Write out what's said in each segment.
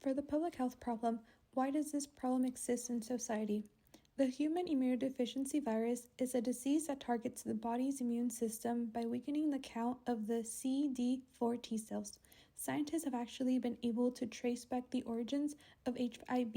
For the public health problem, why does this problem exist in society? The human immunodeficiency virus is a disease that targets the body's immune system by weakening the count of the CD4 T cells. Scientists have actually been able to trace back the origins of HIV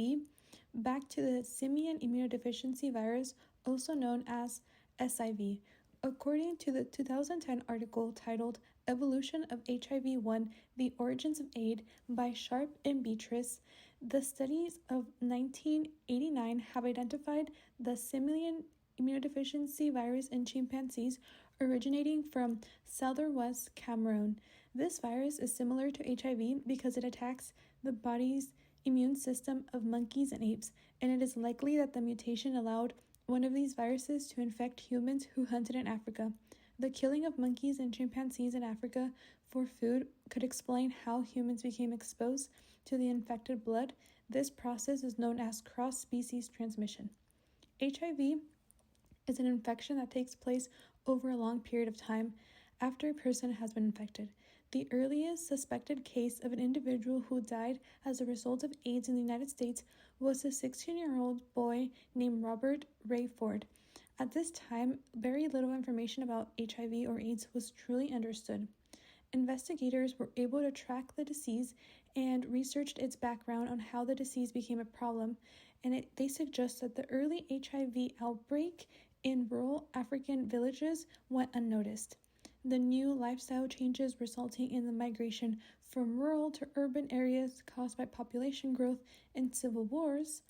back to the simian immunodeficiency virus, also known as SIV. According to the 2010 article titled Evolution of HIV-1, The Origins of AIDS by Sharp and Beatrice, the studies of 1989 have identified the simian immunodeficiency virus in chimpanzees originating from southwest Cameroon. This virus is similar to HIV because it attacks the body's immune system of monkeys and apes, and it is likely that the mutation allowed one of these viruses to infect humans who hunted in Africa. The killing of monkeys and chimpanzees in Africa for food could explain how humans became exposed to the infected blood. This process is known as cross-species transmission. HIV is an infection that takes place over a long period of time after a person has been infected. The earliest suspected case of an individual who died as a result of AIDS in the United States was a 16-year-old boy named Robert Ray Ford. At this time, very little information about HIV or AIDS was truly understood. Investigators were able to track the disease and researched its background on how the disease became a problem, and they suggest that the early HIV outbreak in rural African villages went unnoticed. The new lifestyle changes resulting in the migration from rural to urban areas caused by population growth and civil wars,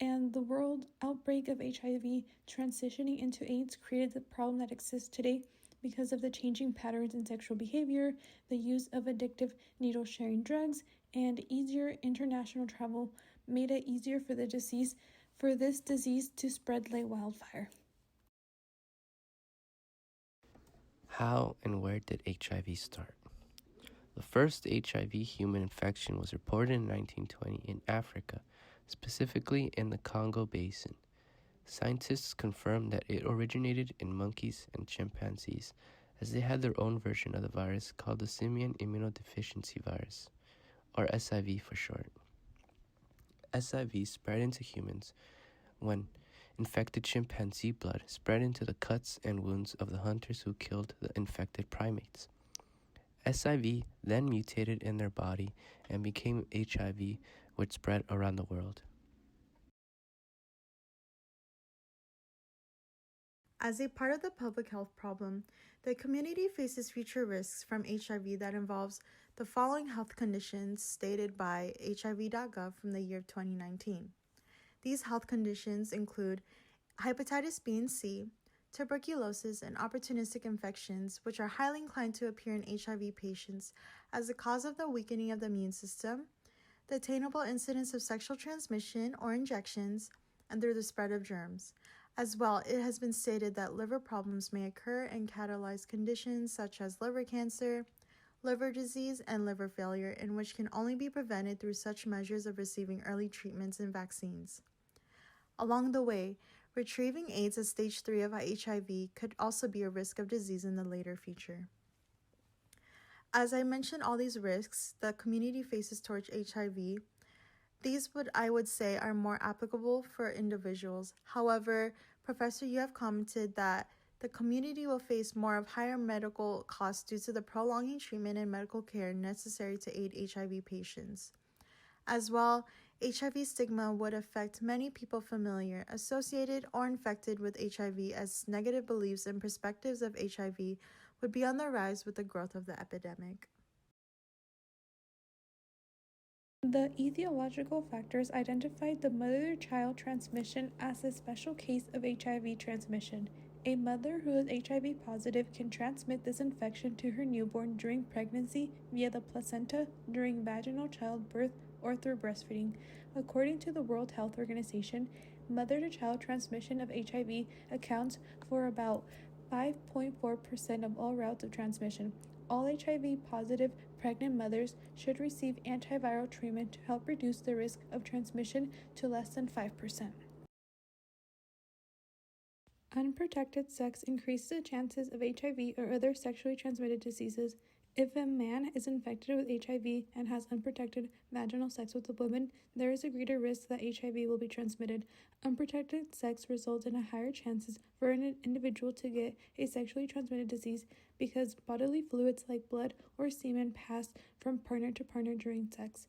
and the world outbreak of HIV transitioning into AIDS created the problem that exists today because of the changing patterns in sexual behavior, the use of addictive needle-sharing drugs, and easier international travel made it easier for this disease to spread like wildfire. How and where did HIV start? The first HIV human infection was reported in 1920 in Africa, specifically in the Congo Basin. Scientists confirmed that it originated in monkeys and chimpanzees, as they had their own version of the virus called the simian immunodeficiency virus, or SIV for short. SIV spread into humans when infected chimpanzee blood spread into the cuts and wounds of the hunters who killed the infected primates. SIV then mutated in their body and became HIV, which spread around the world. As a part of the public health problem, the community faces future risks from HIV that involves the following health conditions stated by HIV.gov from the year 2019. These health conditions include hepatitis B and C, tuberculosis, and opportunistic infections, which are highly inclined to appear in HIV patients as a cause of the weakening of the immune system, the attainable incidence of sexual transmission or injections, and through the spread of germs. As well, it has been stated that liver problems may occur and catalyze conditions such as liver cancer, liver disease, and liver failure, in which can only be prevented through such measures of receiving early treatments and vaccines. Along the way, retrieving AIDS at stage 3 of HIV could also be a risk of disease in the later future. As I mentioned all these risks the community faces towards HIV, these I would say are more applicable for individuals. However, Professor, you have commented that the community will face more of higher medical costs due to the prolonging treatment and medical care necessary to aid HIV patients. As well, HIV stigma would affect many people familiar, associated, or infected with HIV, as negative beliefs and perspectives of HIV would be on the rise with the growth of the epidemic. The etiological factors identified the mother-to-child transmission as a special case of HIV transmission. A mother who is HIV positive can transmit this infection to her newborn during pregnancy via the placenta, during vaginal childbirth, or through breastfeeding. According to the World Health Organization, mother-to-child transmission of HIV accounts for about 5.4% of all routes of transmission. All HIV-positive pregnant mothers should receive antiviral treatment to help reduce the risk of transmission to less than 5%. Unprotected sex increases the chances of HIV or other sexually transmitted diseases. If a man is infected with HIV and has unprotected vaginal sex with a woman, there is a greater risk that HIV will be transmitted. Unprotected sex results in a higher chances for an individual to get a sexually transmitted disease because bodily fluids like blood or semen pass from partner to partner during sex.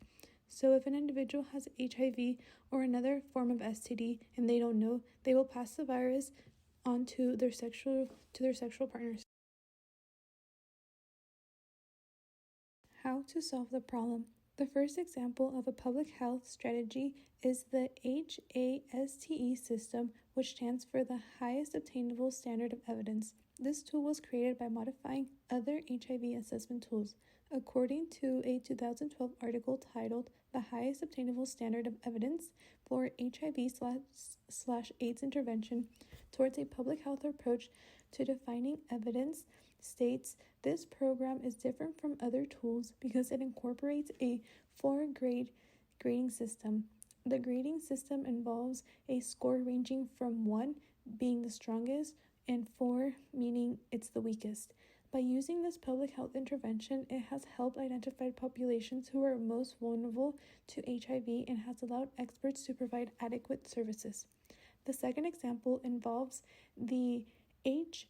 So if an individual has HIV or another form of STD and they don't know, they will pass the virus on to their sexual partners. How to solve the problem. The first example of a public health strategy is the HASTE system, which stands for the Highest Obtainable Standard of Evidence. This tool was created by modifying other HIV assessment tools. According to a 2012 article titled The Highest Obtainable Standard of Evidence for HIV/AIDS Intervention Towards a Public Health Approach to Defining Evidence, states this program is different from other tools because it incorporates a 4-grade grading system. The grading system involves a score ranging from 1 being the strongest and 4 meaning it's the weakest. By using this public health intervention, it has helped identify populations who are most vulnerable to HIV and has allowed experts to provide adequate services. The second example involves the HAART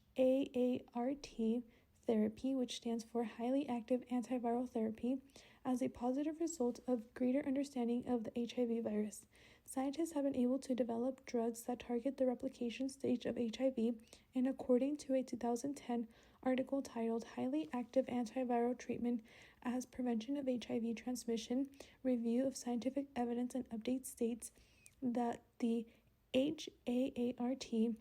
therapy, which stands for Highly Active Antiviral Therapy, as a positive result of greater understanding of the HIV virus. Scientists have been able to develop drugs that target the replication stage of HIV, and according to a 2010 article titled Highly Active Antiviral Treatment as Prevention of HIV Transmission, Review of Scientific Evidence and Update states that the HAART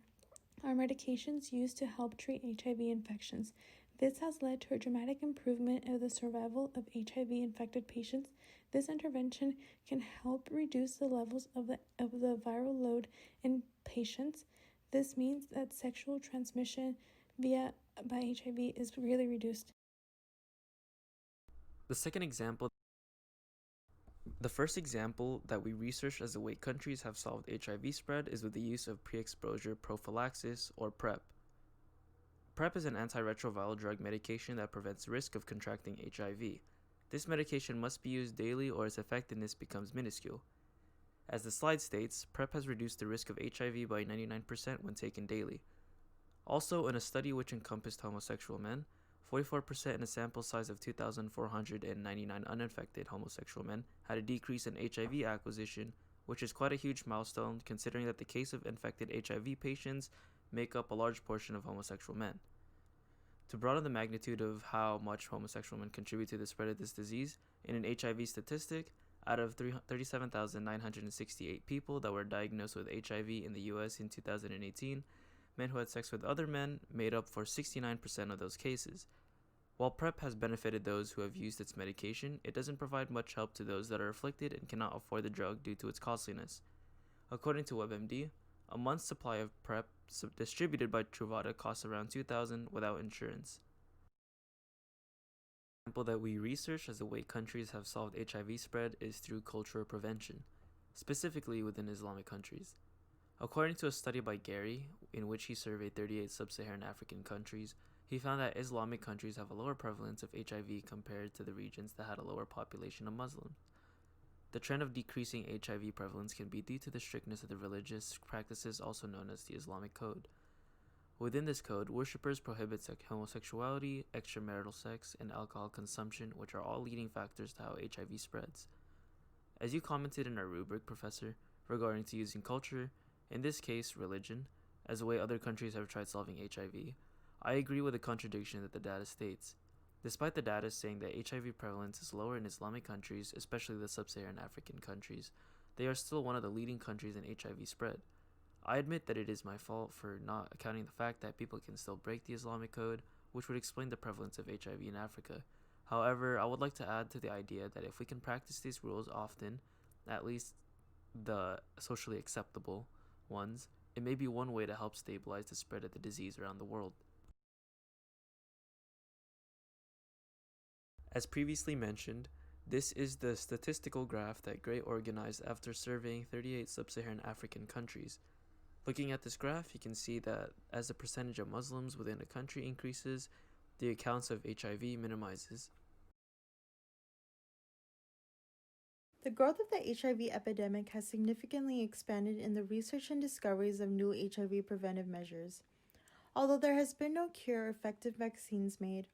are medications used to help treat HIV infections. This has led to a dramatic improvement of the survival of HIV-infected patients. This intervention can help reduce the levels of the viral load in patients. This means that sexual transmission by HIV is really reduced. The first example that we researched as the way countries have solved HIV spread is with the use of pre-exposure prophylaxis, or PrEP. PrEP is an antiretroviral drug medication that prevents risk of contracting HIV. This medication must be used daily or its effectiveness becomes minuscule. As the slide states, PrEP has reduced the risk of HIV by 99% when taken daily. Also, in a study which encompassed homosexual men, 44% in a sample size of 2,499 uninfected homosexual men had a decrease in HIV acquisition, which is quite a huge milestone considering that the case of infected HIV patients make up a large portion of homosexual men. To broaden the magnitude of how much homosexual men contribute to the spread of this disease, in an HIV statistic, out of 37,968 people that were diagnosed with HIV in the US in 2018, men who had sex with other men made up for 69% of those cases. While PrEP has benefited those who have used its medication, it doesn't provide much help to those that are afflicted and cannot afford the drug due to its costliness. According to WebMD, a month's supply of PrEP distributed by Truvada costs around $2,000 without insurance. The example that we researched as the way countries have solved HIV spread is through cultural prevention, specifically within Islamic countries. According to a study by Gary, in which he surveyed 38 sub-Saharan African countries, he found that Islamic countries have a lower prevalence of HIV compared to the regions that had a lower population of Muslims. The trend of decreasing HIV prevalence can be due to the strictness of the religious practices also known as the Islamic Code. Within this code, worshippers prohibit homosexuality, extramarital sex, and alcohol consumption, which are all leading factors to how HIV spreads. As you commented in our rubric, Professor, regarding to using culture, in this case religion, as the way other countries have tried solving HIV, I agree with the contradiction that the data states. Despite the data saying that HIV prevalence is lower in Islamic countries, especially the sub-Saharan African countries, they are still one of the leading countries in HIV spread. I admit that it is my fault for not accounting the fact that people can still break the Islamic Code, which would explain the prevalence of HIV in Africa. However, I would like to add to the idea that if we can practice these rules often, at least the socially acceptable ones, it may be one way to help stabilize the spread of the disease around the world. As previously mentioned, this is the statistical graph that Gray organized after surveying 38 sub-Saharan African countries. Looking at this graph, you can see that as the percentage of Muslims within a country increases, the accounts of HIV minimizes. The growth of the HIV epidemic has significantly expanded in the research and discoveries of new HIV preventive measures. Although there has been no cure or effective vaccines made,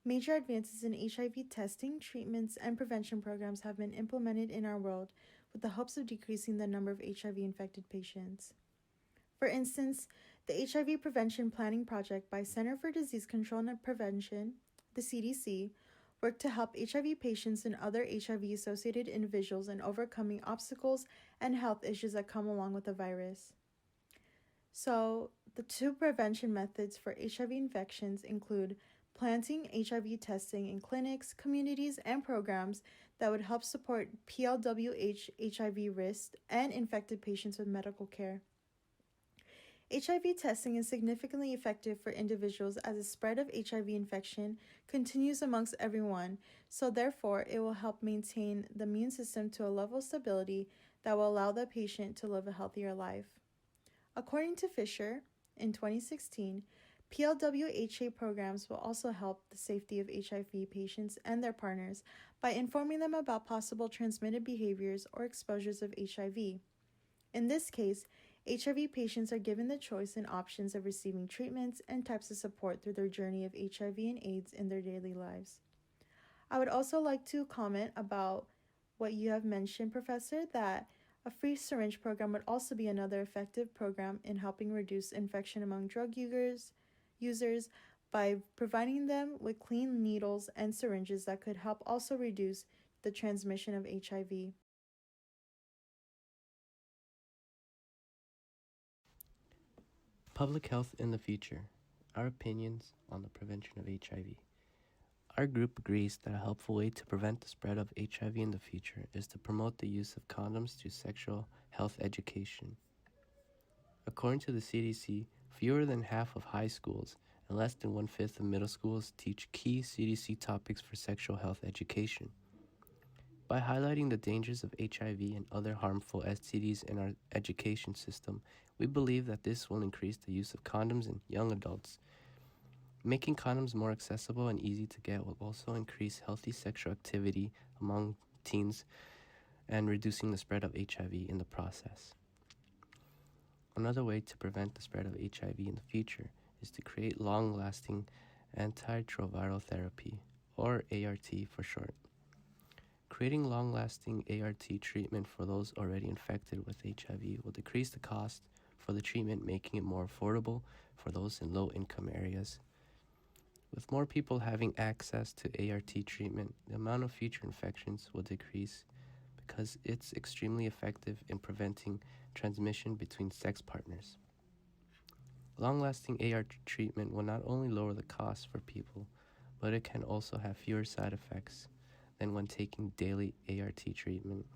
major advances in HIV testing, treatments, and prevention programs have been implemented in our world with the hopes of decreasing the number of HIV-infected patients. For instance, the HIV Prevention Planning Project by Center for Disease Control and Prevention, the CDC, worked to help HIV patients and other HIV-associated individuals in overcoming obstacles and health issues that come along with the virus. So, the two prevention methods for HIV infections include planting HIV testing in clinics, communities, and programs that would help support PLWH HIV risk and infected patients with medical care. HIV testing is significantly effective for individuals as the spread of HIV infection continues amongst everyone, so therefore it will help maintain the immune system to a level of stability that will allow the patient to live a healthier life. According to Fisher, in 2016, PLWHA programs will also help the safety of HIV patients and their partners by informing them about possible transmitted behaviors or exposures of HIV. In this case, HIV patients are given the choice and options of receiving treatments and types of support through their journey of HIV and AIDS in their daily lives. I would also like to comment about what you have mentioned, Professor, that a free syringe program would also be another effective program in helping reduce infection among drug users by providing them with clean needles and syringes that could help also reduce the transmission of HIV. Public health in the future. Our opinions on the prevention of HIV. Our group agrees that a helpful way to prevent the spread of HIV in the future is to promote the use of condoms through sexual health education. According to the CDC, fewer than half of high schools and less than 1/5 of middle schools teach key CDC topics for sexual health education. By highlighting the dangers of HIV and other harmful STDs in our education system, we believe that this will increase the use of condoms in young adults. Making condoms more accessible and easy to get will also increase healthy sexual activity among teens and reducing the spread of HIV in the process. Another way to prevent the spread of HIV in the future is to create long-lasting antiretroviral therapy, or ART for short. Creating long-lasting ART treatment for those already infected with HIV will decrease the cost for the treatment, making it more affordable for those in low-income areas. With more people having access to ART treatment, the amount of future infections will decrease because it's extremely effective in preventing transmission between sex partners. Long-lasting ART treatment will not only lower the cost for people, but it can also have fewer side effects than when taking daily ART treatment.